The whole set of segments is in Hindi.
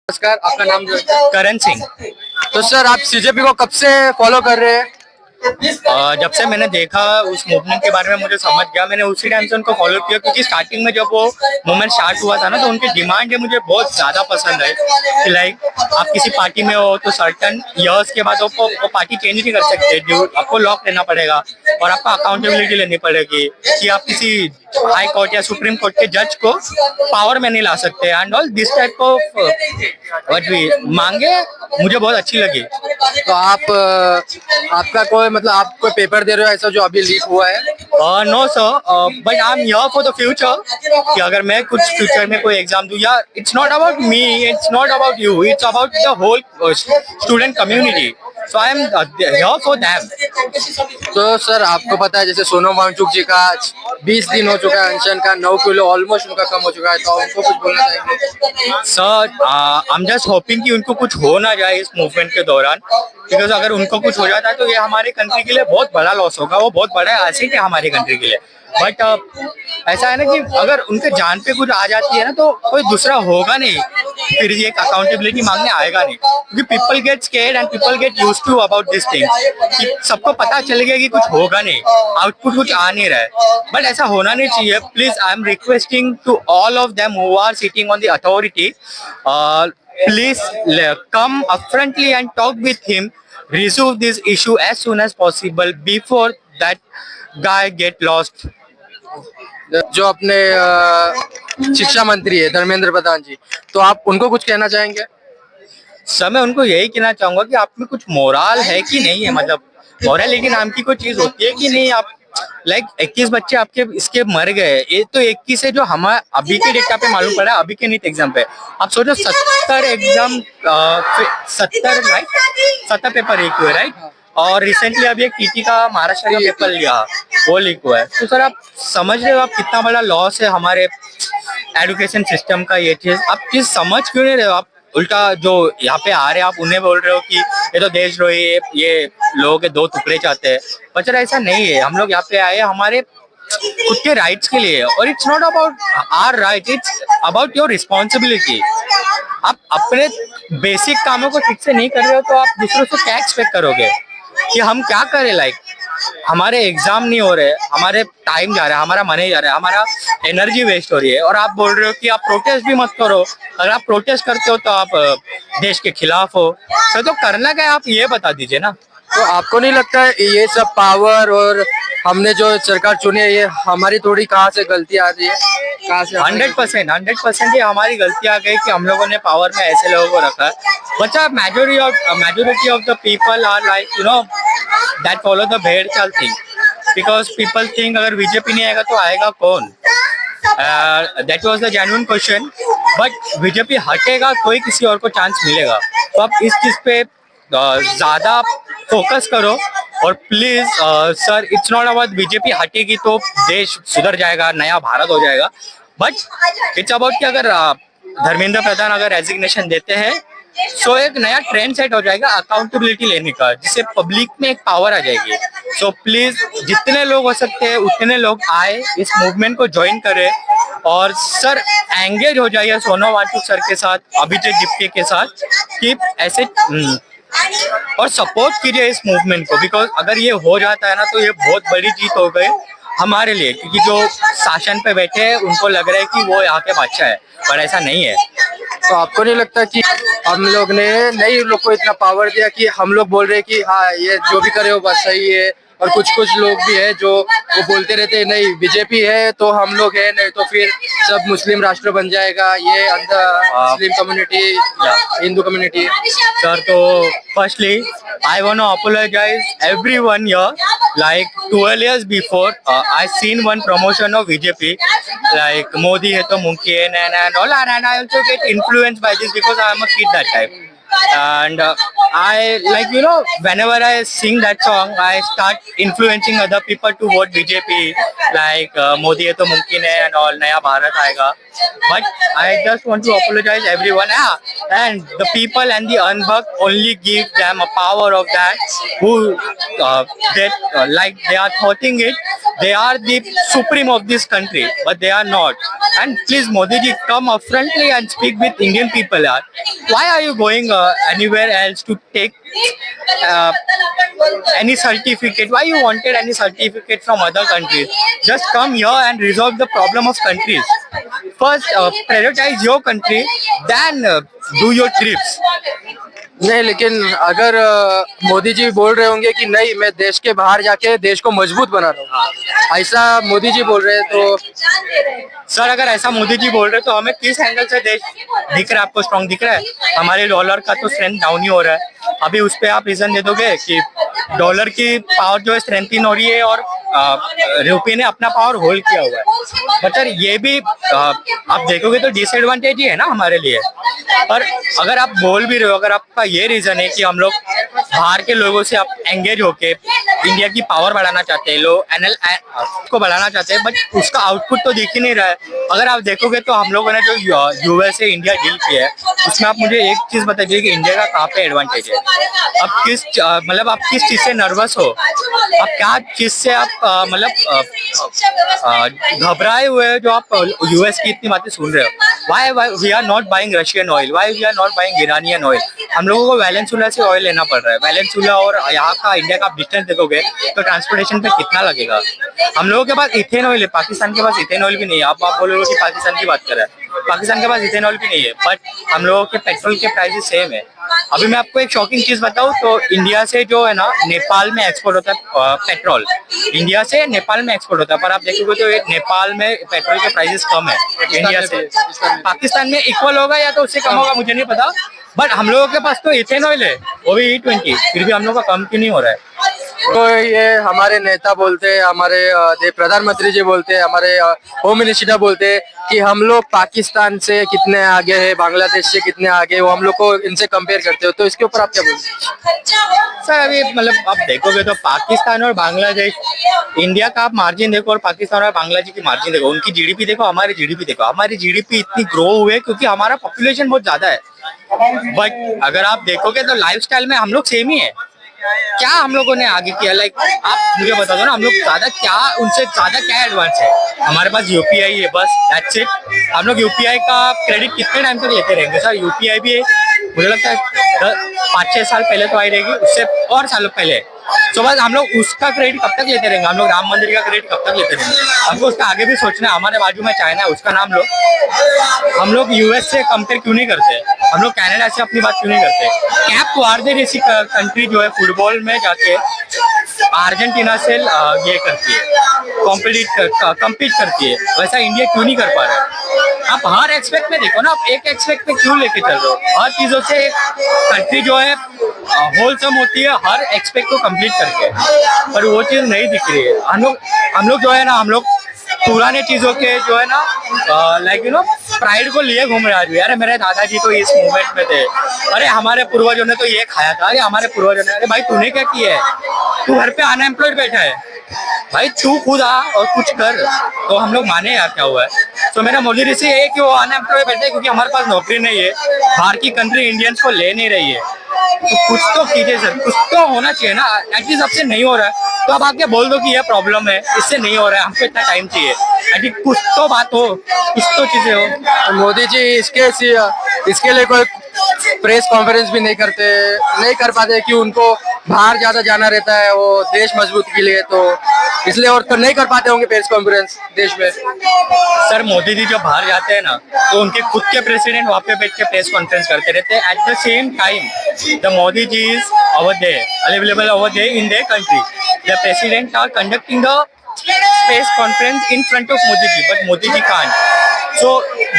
नमस्कार, आपका नाम जो है? करण सिंह। तो सर आप सीजेपी को कब से फॉलो कर रहे हैं? जब से मैंने देखा उस मूवमेंट के बारे में मुझे समझ गया, मैंने उसी टाइम से उनको फॉलो किया क्योंकि स्टार्टिंग में जब वो मूवमेंट स्टार्ट हुआ था ना तो उनकी डिमांड है मुझे बहुत ज्यादा पसंद है कि लाइक आप किसी पार्टी में हो तो सर्टन इयर्स के बाद आपको वो पार्टी चेंज नहीं कर सकते, जो आपको लॉक लेना पड़ेगा और आपको अकाउंटेबिलिटी लेनी पड़ेगी कि आप किसी हाई कोर्ट या सुप्रीम कोर्ट के जज को पावर में नहीं ला सकते and all this type of what we मांगे मुझे बहुत अच्छी लगी। तो आपका कोई मतलब आप कोई पेपर दे रहे हो ऐसा जो अभी लीक हुआ है? No sir, but I am here for the future कि अगर मैं कुछ फ्यूचर में कोई एग्जाम दूं या it's not about me, it's not about you, it's about the whole student community, so I am here for them. तो सर आपको पता है जैसे सोनम वांगचुक जी का 20 दिन हो चुका है अनशन का, 9 किलो ऑलमोस्ट उनका कम हो चुका है, तो उनको कुछ बोलना चाहेंगे? Sir I am just hoping कि उनको कुछ हो ना जाए इस मूवमेंट के दौरान, बिकॉज अगर उनको कुछ हो जाता है तो ये हमारे कंट्री के लिए बहुत बड़ा लॉस होगा, वो बहुत बड़ा एसेट है हमारे कंट्री के लिए। बट ऐसा है ना कि अगर उनके जान पे कुछ आ जाती है ना तो कोई दूसरा होगा नहीं, फिर ये एक अकाउंटेबिलिटी मांगने आएगा नहीं, क्योंकि people get scared and people get used to about this thing. सबको पता चल गया कि कुछ होगा नहीं, आउटपुट कुछ आ नहीं रहा है, बट ऐसा होना नहीं चाहिए। Please I am requesting to all of them who are sitting on the authority, please come upfrontly and talk with him, resolve this issue as soon as possible before that guy get lost. जो अपने शिक्षा मंत्री है धर्मेंद्र प्रधान जी, तो आप उनको कुछ कहना चाहेंगे? सर मैं उनको यही कहना चाहूंगा कि आप में कुछ मोरल है कि नहीं है, मतलब मोरालिटी नाम की कोई चीज होती है कि नहीं। आप लाइक 21 बच्चे आपके इसके मर गए, ये तो 21 है जो हमारे अभी के डेटा पे मालूम पड़ा है, अभी के नीट एग्जाम पे। आप सोचो 70 एग्जाम, 70 पेपर लीक हुए, राइट? और रिसेंटली अभी एक टीटी का महाराष्ट्र का पेपर लिया, वो लीक हुआ है। तो सर आप समझ रहे हो आप कितना बड़ा लॉस है हमारे एजुकेशन सिस्टम का। ये चीज आप चीज समझ क्यों नहीं रहे हो? आप उल्टा जो यहाँ पे आ रहे हैं आप उन्हें बोल रहे हो कि ये तो देशद्रोही है, ये लोगों के दो टुकड़े चाहते हैं। पर सर ऐसा नहीं है, हम लोग यहाँ पे आए हमारे खुद के राइट्स के लिए, और it's not about our right, it's about your responsibility. आप अपने बेसिक कामों को ठीक से नहीं कर रहे हो तो आप दूसरों से क्या एक्सपेक्ट करोगे कि हम क्या करें? लाइक हमारे एग्जाम नहीं हो रहे, हमारे टाइम जा रहा है, हमारा मनी जा रहा है, हमारा एनर्जी वेस्ट हो रही है, और आप बोल रहे हो कि आप प्रोटेस्ट भी मत करो। अगर आप प्रोटेस्ट करते हो तो आप देश के खिलाफ हो। सर तो करना क्या है आप ये बता दीजिए ना। तो आपको नहीं लगता है ये सब पावर और हमने जो सरकार चुनी है, ये हमारी थोड़ी कहाँ से गलती आ रही है? कहाँ से? 100% ये हमारी गलती आ गई कि हम लोगों ने पावर में ऐसे लोगों को रखा है। बच्चा majority of the people are like that follow the भेड़ चाल thing, because people think अगर बीजेपी नहीं आएगा तो आएगा कौन? That was the genuine question, but BJP हटेगा कोई किसी और को चांस मिलेगा। तो आप इस चीज पे ज्यादा फोकस करो, और please sir it's not about BJP हटेगी तो देश सुधर जाएगा, नया भारत हो जाएगा, बट इट्स अबाउट कि अगर धर्मेंद्र प्रधान अगर रेजिग्नेशन देते हैं सो एक नया ट्रेंड सेट हो जाएगा अकाउंटेबिलिटी लेने का, जिससे पब्लिक में एक पावर आ जाएगी। सो प्लीज जितने लोग हो सकते हैं उतने लोग आए, इस मूवमेंट को ज्वाइन करें, और सर एंगेज हो जाइए सोनम वांगचुक सर के साथ, अभिजीत दीप्ति के साथ, कि ऐसे और सपोर्ट कीजिए इस मूवमेंट को, बिकॉज अगर ये हो जाता है ना तो ये बहुत बड़ी जीत हो गई हमारे लिए, क्योंकि जो शासन पे बैठे हैं उनको लग रहा है कि वो यहाँ के बादशाह है, पर ऐसा नहीं है। तो आपको नहीं लगता कि हम लोग ने नई लोग को इतना पावर दिया कि हम लोग बोल रहे हैं कि हाँ ये जो भी करे वो बस सही है, और कुछ लोग भी है जो वो बोलते रहते हैं नहीं बीजेपी है तो हम लोग है, नहीं तो फिर सब मुस्लिम राष्ट्र बन जाएगा, ये अंदर Muslim community, Hindu community. Sir तो firstly I want to apologize everyone here. Like 12 years before, I seen one promotion of BJP, like Modi hai to mumkin and all, and I also get influenced by this because I am a kid that time. And I like whenever I sing that song I start influencing other people to vote BJP, like Modi hai to mumkin hai and all, naya Bharat aayega. But I just want to apologize everyone, and the people and the unbugged only give them a power of that who like they are thoughting it they are the supreme of this country, but they are not. And please, Modi ji, come upfrontly and speak with Indian people. Yaar. Why are you going anywhere else to take uh, any certificate? Why you wanted any certificate from other countries? Just come here and resolve the problem of countries. First, prioritize your country, then do your trips. नहीं, लेकिन अगर मोदी जी बोल रहे होंगे कि नहीं मैं देश के बाहर जाके देश को मजबूत बना रहा हूँ, ऐसा मोदी जी बोल रहे हैं तो सर अगर ऐसा मोदी जी बोल रहे तो हमें किस एंगल से देश दिख रहा है? आपको स्ट्रॉन्ग दिख रहा है? हमारे डॉलर का तो स्ट्रेंथ डाउन ही हो रहा है। अभी उस पे आप रीजन दे दोगे कि डॉलर की पावर जो है स्ट्रेंथिन हो रही है और रुपये ने अपना पावर होल्ड किया हुआ है। बट सर ये भी आप देखोगे तो डिसएडवांटेज ही है ना हमारे लिए। पर अगर आप बोल भी रहे हो, अगर आपका ये रीजन है कि हम लोग बाहर के लोगों से आप एंगेज होके इंडिया की पावर बढ़ाना चाहते हैं, लोग एनएल को बढ़ाना चाहते हैं, बट उसका आउटपुट तो दिख ही नहीं रहा है। अगर आप देखोगे तो हम लोगों ने जो यूएस से इंडिया डील किया है उसमें आप मुझे एक चीज बताइए कि इंडिया का कहाँ पे एडवांटेज है? आप किस मतलब आप किस चीज से नर्वस हो? आप क्या चीज से आप घबराए हुए हो जो आप यूएस की इतनी बातें सुन रहे हो? Why we are not buying Russian oil, why we are not buying Iranian oil? हम लोगों को वेलेंसुला से ऑयल लेना पड़ रहा है। वेलेंसुला और यहाँ का इंडिया का डिस्टेंस देखोगे तो ट्रांसपोर्टेशन पे कितना लगेगा? हम लोगों के पास इथेन ऑयल है, पाकिस्तान के पास इथेन ऑयल भी नहीं है। आप बोलोगे कि पाकिस्तान की बात कर रहे हैं, पाकिस्तान के पास इथेन ऑयल भी नहीं है, बट हम लोगों के पेट्रोल के प्राइसेस सेम है। अभी मैं आपको एक शॉकिंग चीज बताऊं तो इंडिया से जो है ना नेपाल में एक्सपोर्ट होता है पेट्रोल, इंडिया से नेपाल में एक्सपोर्ट होता है, पर आप देखोगे तो नेपाल में पेट्रोल के प्राइसेस कम है इंडिया से। पाकिस्तान में इक्वल होगा या तो उससे कम होगा मुझे नहीं पता, बट हम लोगों के पास तो इथेन ऑयल है, वो भी E20, फिर भी हम लोग का कम क्यों नहीं हो रहा है? तो ये हमारे नेता बोलते हैं, हमारे प्रधानमंत्री जी बोलते हैं, हमारे होम मिनिस्टर बोलते हैं कि हम लोग पाकिस्तान से कितने आगे हैं, बांग्लादेश से कितने आगे, वो हम लोग को इनसे कंपेयर करते हो, तो इसके ऊपर आप क्या बोलते हैं? सर अभी मतलब आप देखोगे तो पाकिस्तान और बांग्लादेश, इंडिया का आप मार्जिन देखो और पाकिस्तान और बांग्लादेश की मार्जिन देखो, उनकी जीडीपी देखो, हमारी जीडीपी देखो। हमारी जीडीपी इतनी ग्रो हुई क्योंकि हमारा पॉपुलेशन बहुत ज्यादा है, बट अगर आप देखोगे तो लाइफस्टाइल में हम लोग सेम ही है। क्या हम लोगों ने आगे किया? लाइक आप मुझे बता दो ना, हम लोग ज्यादा क्या, उनसे ज्यादा क्या एडवांस है? हमारे पास यूपीआई है, बस दैट्स इट। हम लोग यूपीआई का क्रेडिट कितने टाइम तक लेते रहेंगे? सर यूपीआई भी मुझे लगता है 5-6 साल पहले तो आई रहेगी, उससे और सालों पहले। तो बस हम लोग उसका क्रेडिट कब तक लेते रहेंगे? हम लोग राम मंदिर का क्रेडिट कब तक लेते रहेंगे? हमको उसका आगे भी सोचना है। हमारे बाजू में चाइना है, उसका नाम लो। हम लोग यूएस से कंपेयर क्यों नहीं करते? हम लोग कनाडा से अपनी बात क्यों नहीं करते? कैप वार्दे जैसी कंट्री जो है फुटबॉल में जाके अर्जेंटीना से ये करती है, कम्पीट करती है, वैसा इंडिया क्यों नहीं कर पा रहा है? आप हर एक्सपेक्ट में देखो ना, आप एक एक्सपेक्ट में क्यों लेके चल रहे हो? हर चीजों से कंट्री जो है होलसम होती है हर एक्सपेक्ट को कंप्लीट करके, पर वो चीज नहीं दिख रही है। हम लोग जो है ना, हम लोग पुराने चीजों के जो है ना लाइक यू नो प्राइड को लिए घूम रहे हैं। अरे मेरे दादाजी तो इस मूवमेंट में थे, अरे हमारे पूर्वजों ने तो ये खाया था, अरे हमारे पूर्वजों ने। अरे भाई तूने क्या किया है? तू घर पे अनएम्प्लॉयड बैठा है, भाई तू खुद आ और कुछ कर, तो हम लोग माने यार क्या हुआ है। तो मेरा मोदी जी से है कि वो अनएम्प्लॉयड बैठे क्योंकि हमारे पास नौकरी नहीं है, बाहर की कंट्री इंडियंस को ले नहीं रही है। तो कुछ तो कीजिए सर, कुछ तो होना चाहिए ना। एटलीस्ट आपसे नहीं हो रहा है तो आप आके बोल दो कि यह प्रॉब्लम है, इससे नहीं हो रहा है, हमको इतना टाइम चाहिए। एटलीस्ट कुछ तो बात हो, कुछ तो चीजें हो। मोदी जी इसके लिए कोई प्रेस कॉन्फ्रेंस भी नहीं कर पाते कि उनको बाहर ज्यादा जाना रहता है, वो देश मजबूत के लिए, तो इसलिए और तो नहीं कर पाते होंगे प्रेस कॉन्फ्रेंस देश में। सर मोदी जी जब बाहर जाते हैं ना तो उनके खुद के प्रेसिडेंट वहाँ पे बैठ के प्रेस कॉन्फ्रेंस करते रहते हैं। At the same time the Modi ji is over there, available over there in their country. The president are conducting the press conference in front of Modi ji, but Modi ji can't. So,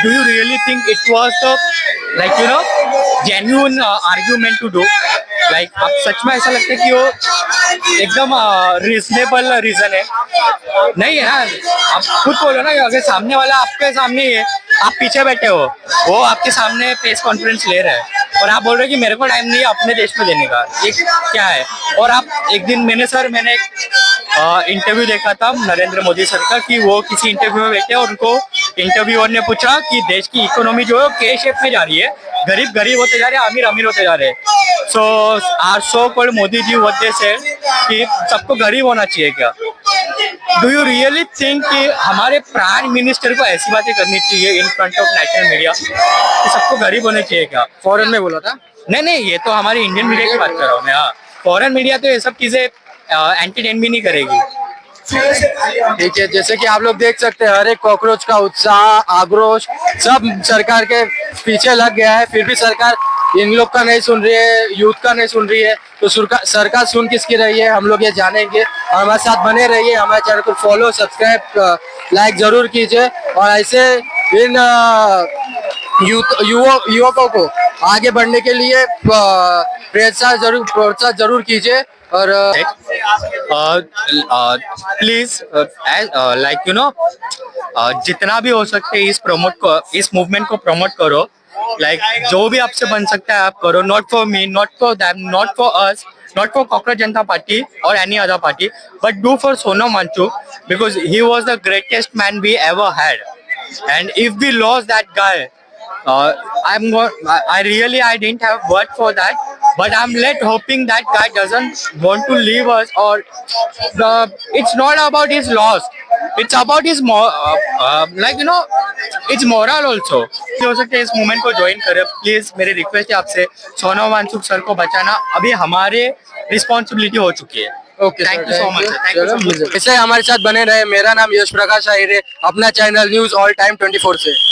do you really think it was the genuine argument to do? Like, आप सच में ऐसा लगता है कि वो एकदम रीजनेबल रीजन है? नहीं है ना। आप खुद बोलो ना, अगर सामने वाला आपके सामने ही है, आप पीछे बैठे हो, वो आपके सामने प्रेस कॉन्फ्रेंस ले रहा है और आप बोल रहे हो कि मेरे को टाइम नहीं है अपने देश में देने का, ये क्या है? और आप एक दिन मैंने एक इंटरव्यू देखा था नरेंद्र मोदी सर का कि वो किसी इंटरव्यू में बैठे और उनको इंटरव्यूअर ने पूछा कि देश की इकोनॉमी जो है के शेप में जा रही है, गरीब गरीब होते जा रहे हैं, अमीर अमीर होते जा रहे हैं। So called Modi ji what they said कि सबको गरीब होना चाहिए क्या? डू यू रियली थिंक कि हमारे प्राइम मिनिस्टर को ऐसी बातें करनी चाहिए in front of national media कि सबको गरीब होने चाहिए क्या? फॉरेन में बोला था। नहीं, ये तो हमारी इंडियन मीडिया की बात कर रहा हूँ मैं। हाँ, फॉरेन मीडिया तो ये सब चीजें एंटरटेन भी नहीं करेगी। ठीक है, जैसे कि आप लोग देख सकते हैं हर एक कॉकरोच का उत्साह, आक्रोश सब सरकार के पीछे लग गया है, फिर भी सरकार इन लोग का नहीं सुन रही है, यूथ का नहीं सुन रही है। तो सरकार सुन किसकी रही है, हम लोग ये जानेंगे। और हमारे साथ बने रहिए, हमारे चैनल को फॉलो, सब्सक्राइब, लाइक जरूर कीजिए और ऐसे इन युवकों को आगे बढ़ने के लिए प्रोत्साहन जरूर कीजिए। और प्लीज लाइक यू नो जितना भी हो सकते इस मूवमेंट को प्रमोट करो। लाइक जो भी आपसे बन सकता है आप करो। Not for me, not for them, not for us, not for Cockroach Janata Party or any other party, but do for Sonam Wangchuk because he was the greatest man we ever had. And if we lost that guy, I didn't have word for that, but I'm hoping that guy doesn't want to leave us. Or it's not about his loss, it's about his it's moral also. हो सकता है इस मूवमेंट को ज्वाइन करें। प्लीज मेरी रिक्वेस्ट है आपसे, सोनम वांगचुक सर को बचाना अभी हमारे रिस्पॉन्सिबिलिटी हो चुकी है। Okay, thank you so much. ऐसे हमारे साथ बने रहे। मेरा नाम यश प्रकाश आहिर है, अपना चैनल न्यूज ऑल टाइम 24 से।